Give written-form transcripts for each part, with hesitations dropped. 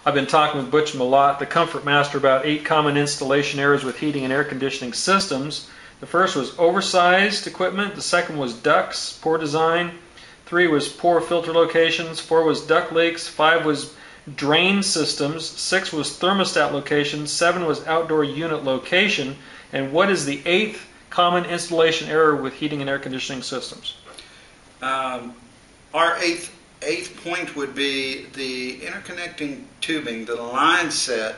I've been talking with Butch Malott, the Comfort Master, about 8 common installation errors with heating and air conditioning systems. The first was oversized equipment. The second was ducts, poor design. 3 was poor filter locations. 4 was duct leaks. 5 was drain systems. 6 was thermostat location. 7 was outdoor unit location. And what is the 8th common installation error with heating and air conditioning systems? Our eighth point would be the interconnecting tubing, the line set,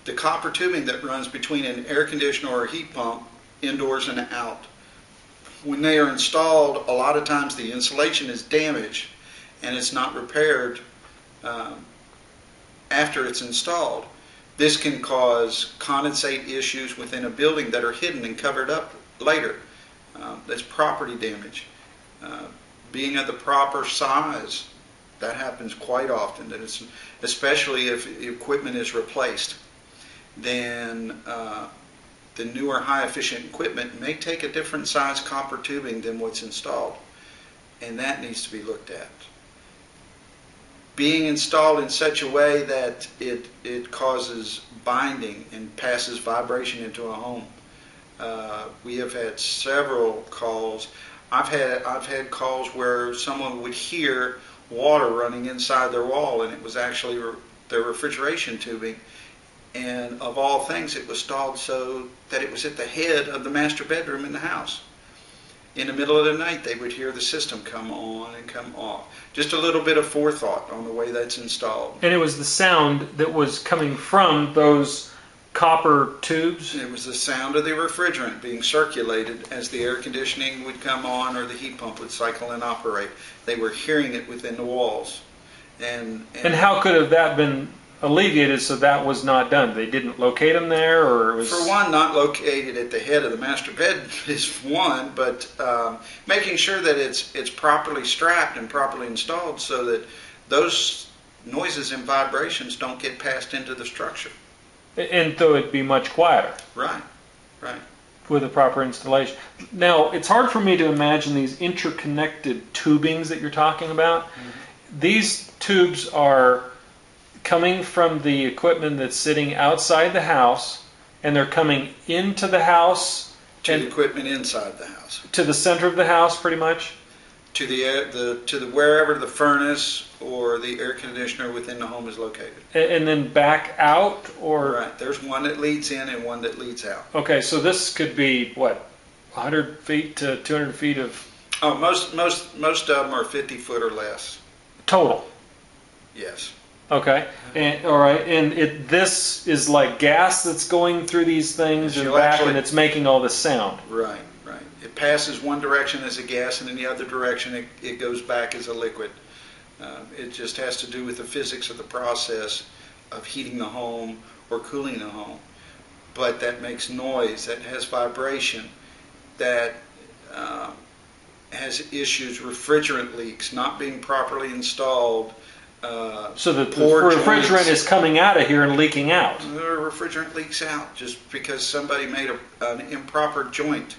the copper tubing that runs between an air conditioner or a heat pump indoors and out. When they are installed, a lot of times the insulation is damaged and it's not repaired after it's installed. This can cause condensate issues within a building that are hidden and covered up later. That's property damage. Being of the proper size, that happens quite often, that it's, especially if equipment is replaced. Then the newer high efficient equipment may take a different size copper tubing than what's installed, and that needs to be looked at. Being installed in such a way that it causes binding and passes vibration into a home. We have had several calls. I've had calls where someone would hear water running inside their wall, and it was actually their refrigeration tubing. And of all things, it was installed so that it was at the head of the master bedroom in the house. In the middle of the night, they would hear the system come on and come off. Just a little bit of forethought on the way that's installed. And it was the sound that was coming from those copper tubes? It was the sound of the refrigerant being circulated as the air conditioning would come on or the heat pump would cycle and operate. They were hearing it within the walls. And how could have that been alleviated so that was not done? They didn't locate them there, or it was... For one, not located at the head of the master bed is one, but making sure that it's properly strapped and properly installed so that those noises and vibrations don't get passed into the structure. And so it'd be much quieter. Right, right. With a proper installation. Now, it's hard for me to imagine these interconnected tubings that you're talking about. Mm-hmm. These tubes are coming from the equipment that's sitting outside the house, and they're coming into the house. To the equipment inside the house. To the center of the house, pretty much? To the wherever the furnace or the air conditioner within the home is located. And then back out, or? Right. There's one that leads in and one that leads out. Okay, so this could be what, 100 feet to 200 feet of? Oh, most of them are 50 foot or less. Total. Yes. Okay. And all right. And this is like gas that's going through these things and back, and it's making all this sound. Right. Right. It passes one direction as a gas, and in the other direction it goes back as a liquid. It just has to do with the physics of the process of heating the home or cooling the home. But that makes noise, that has vibration, that has issues, refrigerant leaks, not being properly installed. So the refrigerant is coming out of here and leaking out. The refrigerant leaks out just because somebody made an improper joint.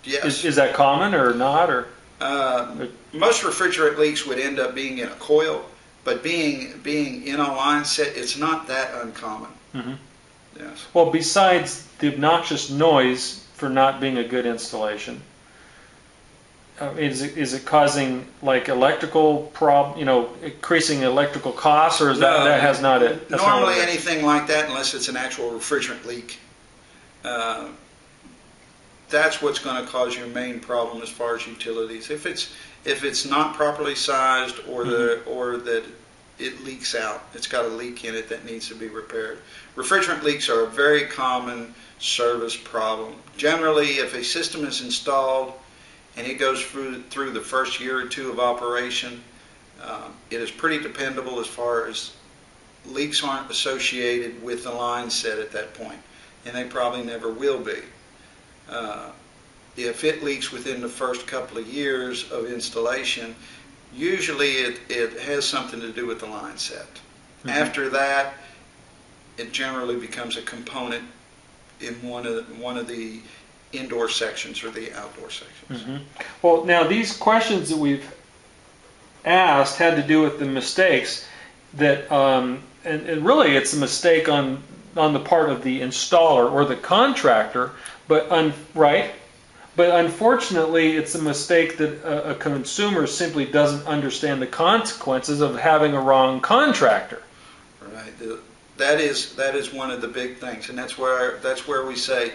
Yes. Is that common or not? Or most refrigerant leaks would end up being in a coil, but being in a line set, it's not that uncommon. Mm-hmm. Yes. Well, besides the obnoxious noise for not being a good installation, is it causing like electrical increasing electrical costs, or is that has not it? Normally anything like that, unless it's an actual refrigerant leak, that's what's going to cause your main problem as far as utilities. If it's not properly sized, or that it leaks out, it's got a leak in it that needs to be repaired. Refrigerant leaks are a very common service problem. Generally, if a system is installed and it goes through the first year or two of operation, it is pretty dependable as far as leaks aren't associated with the line set at that point, and they probably never will be. If it leaks within the first couple of years of installation, usually it has something to do with the line set. Mm-hmm. After that, it generally becomes a component in one of the indoor sections or the outdoor sections. Mm-hmm. Well, now these questions that we've asked had to do with the mistakes that, and really it's a mistake on the part of the installer or the contractor, but right. But unfortunately, it's a mistake that a consumer simply doesn't understand the consequences of having a wrong contractor. Right. That is one of the big things, and that's where we say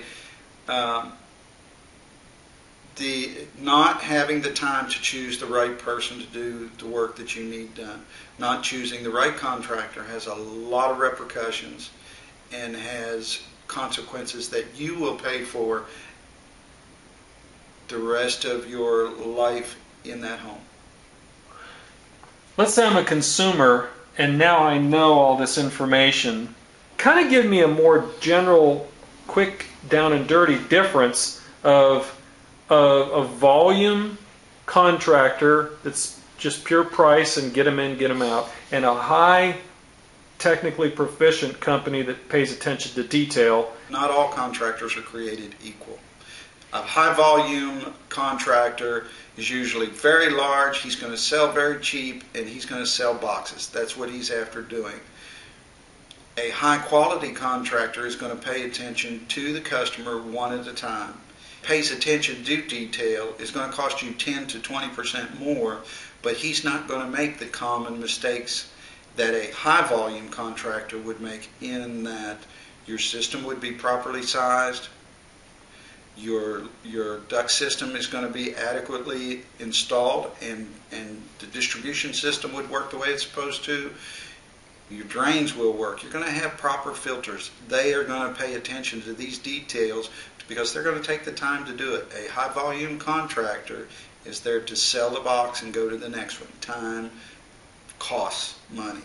the not having the time to choose the right person to do the work that you need done, not choosing the right contractor has a lot of repercussions and has consequences that you will pay for the rest of your life in that home. Let's say I'm a consumer and now I know all this information. Kind of give me a more general, quick, down and dirty difference of a volume contractor that's just pure price and get them in, get them out, and a high technically proficient company that pays attention to detail. Not all contractors are created equal. A high volume contractor is usually very large, he's going to sell very cheap, and he's going to sell boxes. That's what he's after doing. A high quality contractor is going to pay attention to the customer one at a time. Pays attention to detail, is going to cost you 10 to 20% more, but he's not going to make the common mistakes that a high volume contractor would make, in that your system would be properly sized, your duct system is going to be adequately installed, and the distribution system would work the way it's supposed to. Your drains will work. You're going to have proper filters. They are going to pay attention to these details because they're going to take the time to do it. A high volume contractor is there to sell the box and go to the next one. Time costs money.